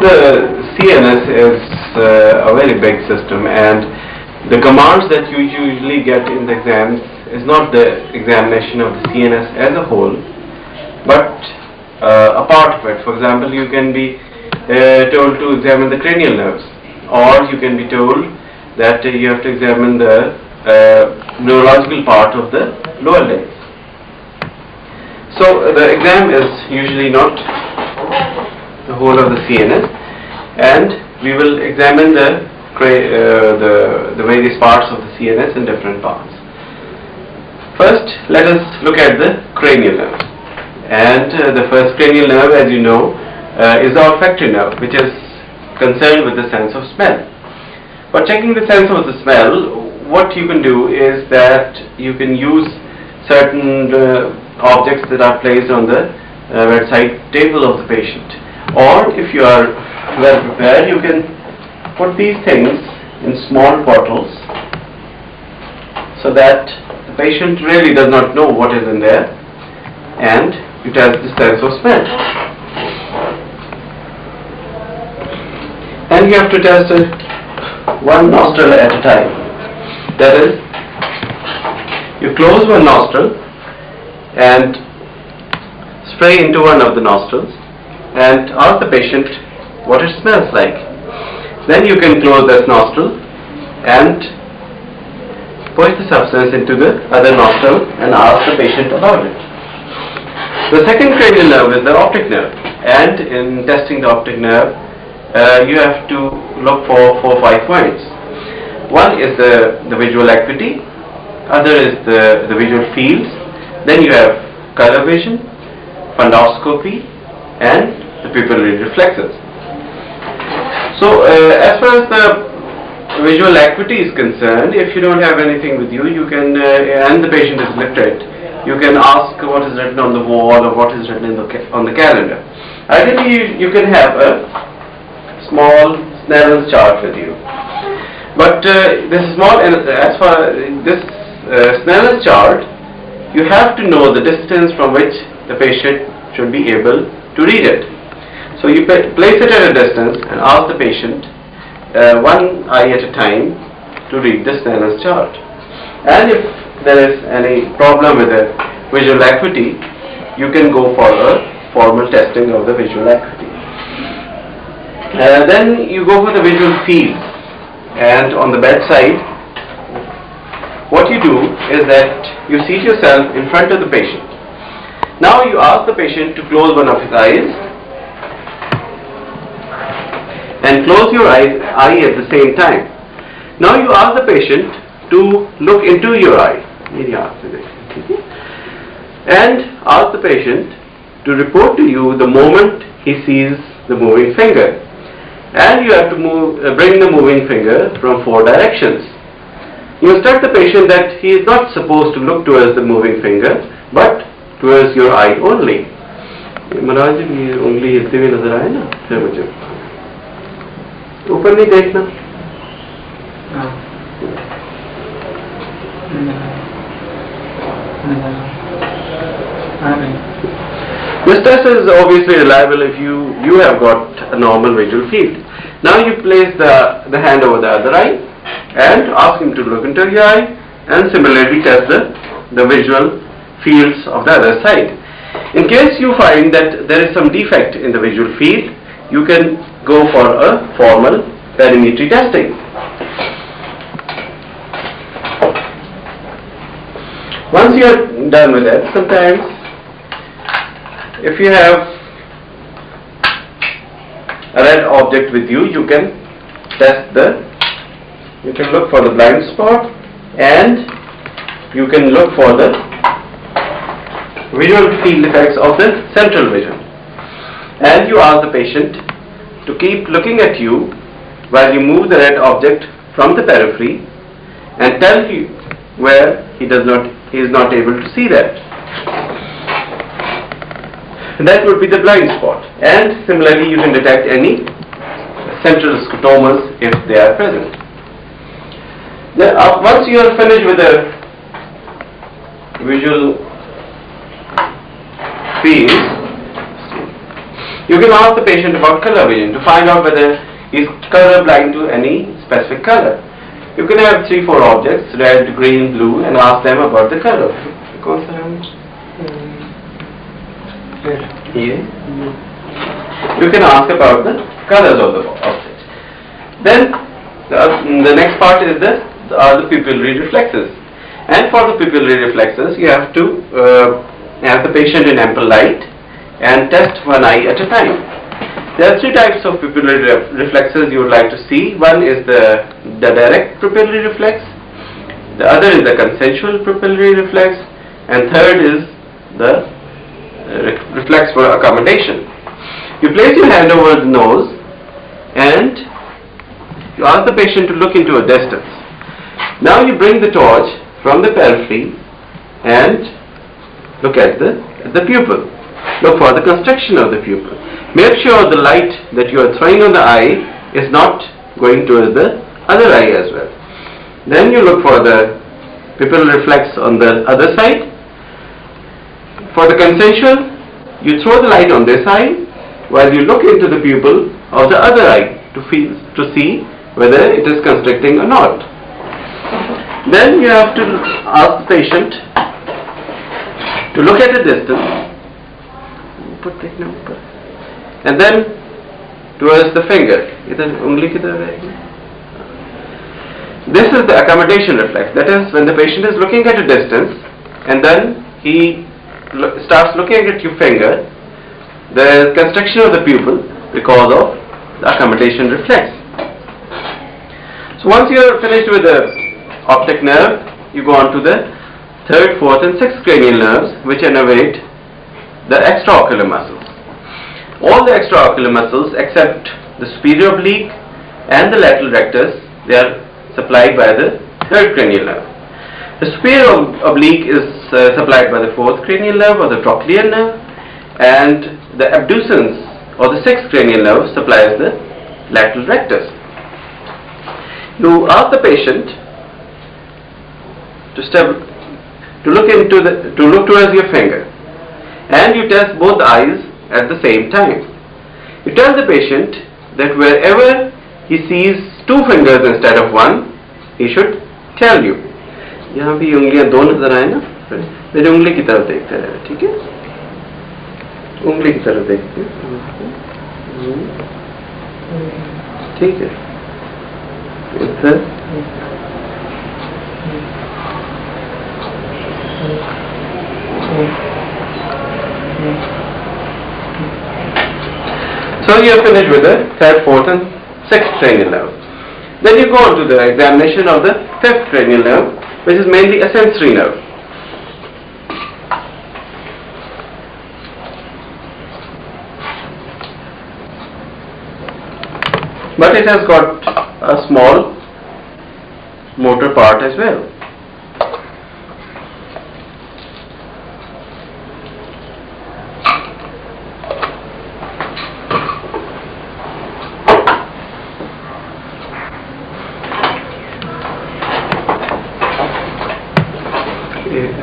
the CNS is a very big system, and the commands that you usually get in the exams is not the examination of the CNS as a whole, but a part of it. For example, you can be told to examine the cranial nerves, or you can be told that you have to examine the neurological part of the lower legs. So the exam is usually not the whole of the CNS, and we will examine the various parts of the CNS in different parts. First, let us look at the cranial nerve. And the first cranial nerve, as you know, is the olfactory nerve, which is concerned with the sense of smell. For checking the sense of the smell, what you can do is that you can use certain objects that are placed on the bedside table of the patient. Or if you are well prepared, you can put these things in small bottles so that the patient really does not know what is in there, and you test the sense of smell. And you have to test it one nostril at a time. That is, you close one nostril and spray into one of the nostrils and ask the patient what it smells like. Then you can close that nostril and push the substance into the other nostril and ask the patient about it. The second cranial nerve is the optic nerve, and in testing the optic nerve, you have to look for 4 or 5 points. One is the visual acuity, other is the visual fields, then you have color vision, fundoscopy, and the pupillary reflexes. So as far as the visual acuity is concerned, if you don't have anything with you, you can, and the patient is literate, you can ask what is written on the wall or what is written on the calendar. Ideally, you can have a small Snellen's chart with you. But as far as this Snellen's chart, you have to know the distance from which the patient should be able to read it. So you place it at a distance and ask the patient one eye at a time to read the Snellen's chart. And if there is any problem with the visual acuity, you can go for a formal testing of the visual acuity. Then you go for the visual field, and on the bedside, what you do is that you seat yourself in front of the patient. Now you ask the patient to close one of his eyes and close your eye at the same time. Now you ask the patient to look into your eye and ask the patient to report to you the moment he sees the moving finger. And you have to bring the moving finger from 4 directions. You instruct the patient that he is not supposed to look towards the moving finger, but towards your eye only. महाराज ये उंगली हिलते हुए नजर आए ना, फिर मुझे ऊपर नहीं देखना. This test is obviously reliable if you have got a normal visual field. Now you place the hand over the other eye and ask him to look into your eye, and similarly test the visual fields of the other side. In case you find that there is some defect in the visual field, you can go for a formal perimetry testing. Once you are done with that, sometimes if you have a red object with you, you can you can look for the blind spot, and you can look for the visual field effects of the central vision. And you ask the patient to keep looking at you while you move the red object from the periphery and tell you where he is not able to see that. That would be the blind spot. And similarly, you can detect any central scotomas if they are present. Now, once you are finished with the visual fields, You can ask the patient about color vision to find out whether he is colorblind to any specific color. You can have 3-4 objects, red, green, blue, and ask them about the color. Here. You can ask about the colors of the objects. Then the next part is the pupillary reflexes. And for the pupillary reflexes, you have to have the patient in ample light and test one eye at a time. There are 3 types of pupillary reflexes you would like to see. One is the direct pupillary reflex, the other is the consensual pupillary reflex, and third is the reflex for accommodation. You place your hand over the nose and you ask the patient to look into a distance. Now you bring the torch from the periphery and look at the pupil. Look for the constriction of the pupil. Make sure the light that you are throwing on the eye is not going towards the other eye as well. Then you look for the pupillary reflex on the other side. For the consensual, you throw the light on this eye while you look into the pupil of the other eye to see whether it is constricting or not. Then you have to ask the patient to look at a distance and then towards the finger. This is the accommodation reflex. That is, when the patient is looking at a distance and then he starts looking at your finger, there is constriction of the pupil because of the accommodation reflex. So once you are finished with the optic nerve, you go on to the 3rd, 4th and 6th cranial nerves, which innervate the extraocular muscles. All the extraocular muscles except the superior oblique and the lateral rectus, they are supplied by the 3rd cranial nerve. The superior oblique is supplied by the 4th cranial nerve or the trochlear nerve, and the abducens or the 6th cranial nerve supplies the lateral rectus. You ask the patient to look towards your finger, and you test both eyes at the same time. You tell the patient that wherever he sees 2 fingers instead of 1, he should tell you. यहाँ भी उंगलियां 2 नजर आए ना, मेरी उंगली की तरफ देखते रहे, ठीक है? उंगली की तरफ देखते हैं, ठीक है? इधर So you are finished with the 3rd, 4th and 6th cranial nerve. Then you go on to the examination of the 5th cranial nerve, which is mainly a sensory nerve. But it has got a small motor part as well.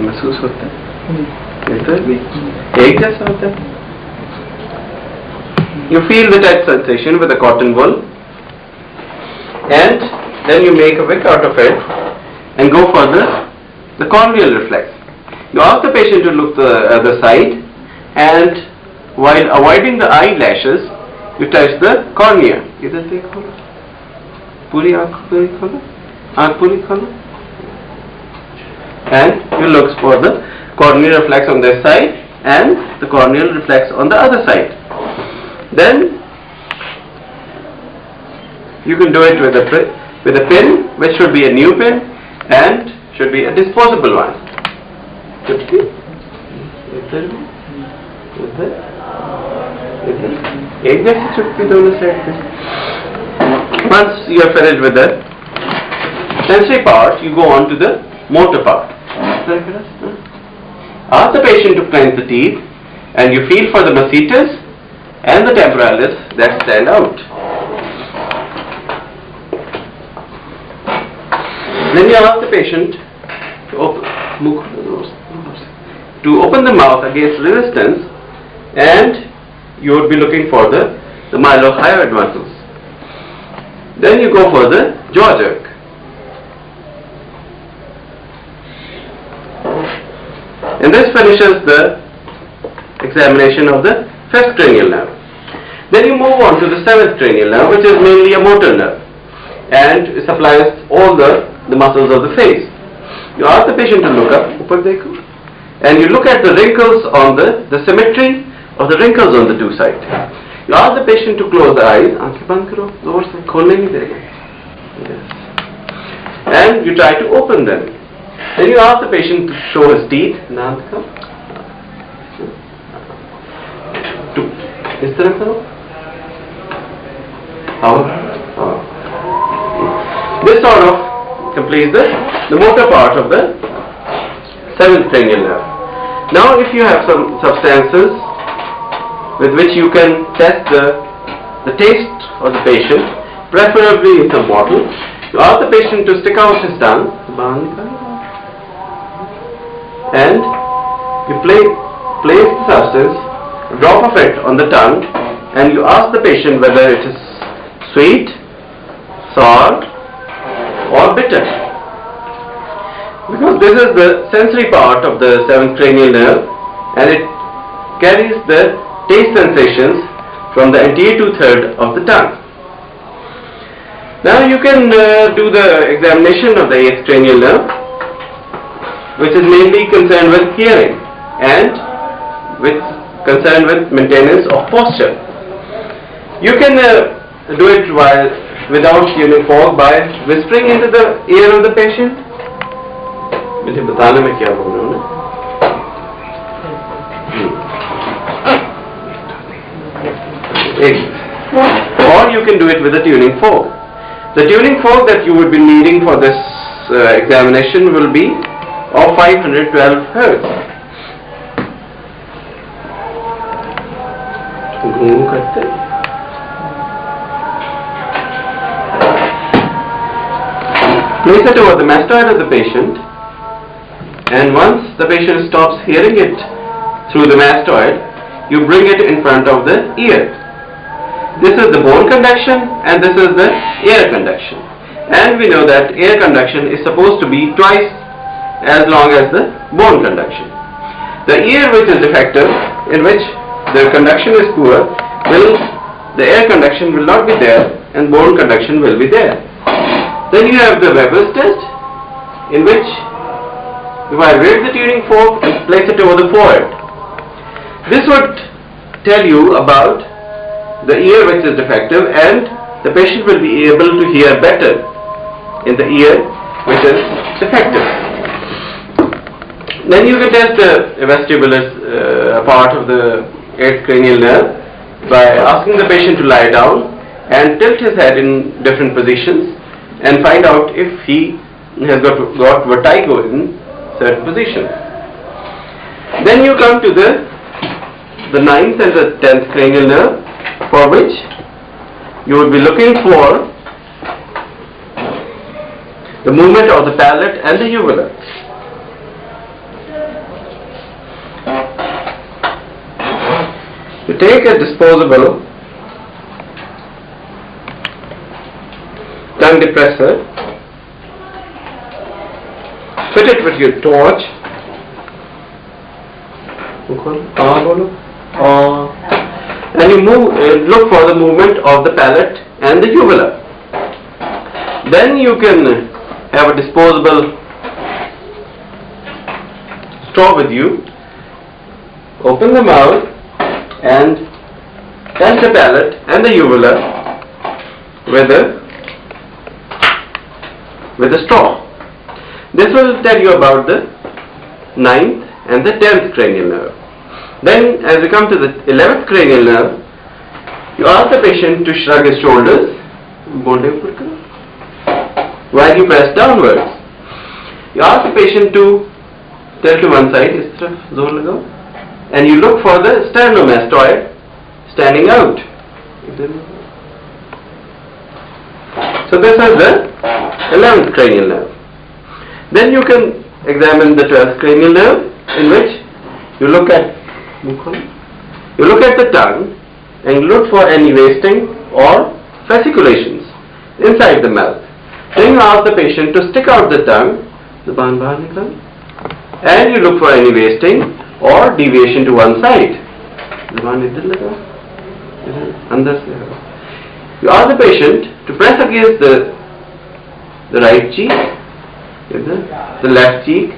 महसूस होता है, इधर भी एक जैसा होता है. You feel the touch sensation with a cotton wool, and then you make a wick out of it and go for the corneal reflex. You ask the patient to look the other side, and while avoiding the eyelashes, you touch the cornea. इधर देखो, पूरी आँख पूरी खोलो, आँख पूरी खोलो. And you look for the corneal reflex on this side and the corneal reflex on the other side. Then you can do it with a pin, which should be a new pin and should be a disposable one. Once you are finished with the sensory part, you go on to the motor part. Ask the patient to cleanse the teeth, and you feel for the masseter and the temporalis that stand out. Then you ask the patient to open the mouth against resistance, and you would be looking for the mylohyoid muscles. Then you go for the jaw jerk. And this finishes the examination of the first cranial nerve. Then you move on to the seventh cranial nerve, which is mainly a motor nerve, and it supplies all the muscles of the face. You ask the patient to look up, and you look at the wrinkles on the symmetry of the wrinkles on the two sides. You ask the patient to close the eyes, yes. And you try to open them. Then you ask the patient to show his teeth. This sort of completes the motor part of the seventh cranial nerve. Now if you have some substances with which you can test the taste of the patient, preferably in some bottle, you ask the patient to stick out his tongue and you place the substance, a drop of it on the tongue, and you ask the patient whether it is sweet, sour or bitter. Because this is the sensory part of the seventh cranial nerve, and it carries the taste sensations from the anterior two-thirds of the tongue. Now you can do the examination of the eighth cranial nerve, which is mainly concerned with hearing and concerned with maintenance of posture. You can do it without tuning fork by whispering into the ear of the patient. मुझे बताने में क्या बोल रहा हूँ ना? Or you can do it with a tuning fork. The tuning fork that you would be needing for this examination will be of 512 Hz. Place it over the mastoid of the patient, and once the patient stops hearing it through the mastoid, you bring it in front of the ear. This is the bone conduction and this is the air conduction. And we know that air conduction is supposed to be twice as long as the bone conduction. The ear which is defective, in which the conduction is poor, the air conduction will not be there and bone conduction will be there. Then you have the Weber's test, in which if I raise the tuning fork and place it over the forehead, this would tell you about the ear which is defective, and the patient will be able to hear better in the ear which is defective. Then you can test the vestibular part of the eighth cranial nerve by asking the patient to lie down and tilt his head in different positions and find out if he has got vertigo in certain positions. Then you come to the ninth and the 10th cranial nerve, for which you would be looking for the movement of the palate and the uvula. You take a disposable tongue depressor, fit it with your torch, and you look for the movement of the palate and the uvula. Then you can have a disposable straw with you, open the mouth and touch the palate and the uvula with a straw. This will tell you about the 9th and the 10th cranial nerve. Then as we come to the 11th cranial nerve, you ask the patient to shrug his shoulders while you press downwards. You ask the patient to tilt to one side, and you look for the sternomastoid standing out. So this is the 11th cranial nerve. Then you can examine the 12th cranial nerve, in which you look at the tongue and look for any wasting or fasciculations inside the mouth. Then you ask the patient to stick out the tongue, ज़ुबान बाहर निकाल, and you look for any wasting or deviation to one side. ज़ुबान इधर लगा, इधर अंदर से लगा. You ask the patient to press against the right cheek, the left cheek,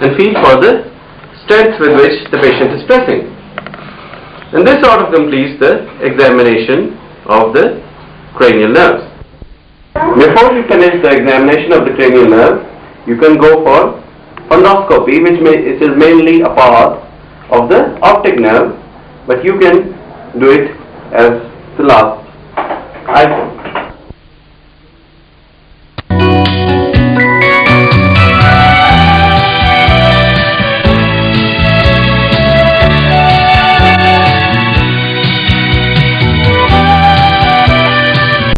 and feel for the strength with which the patient is pressing. And this sort of completes the examination of the cranial nerves. Before you finish the examination of the cranial nerve, you can go for fundoscopy, which is mainly a part of the optic nerve, but you can do it as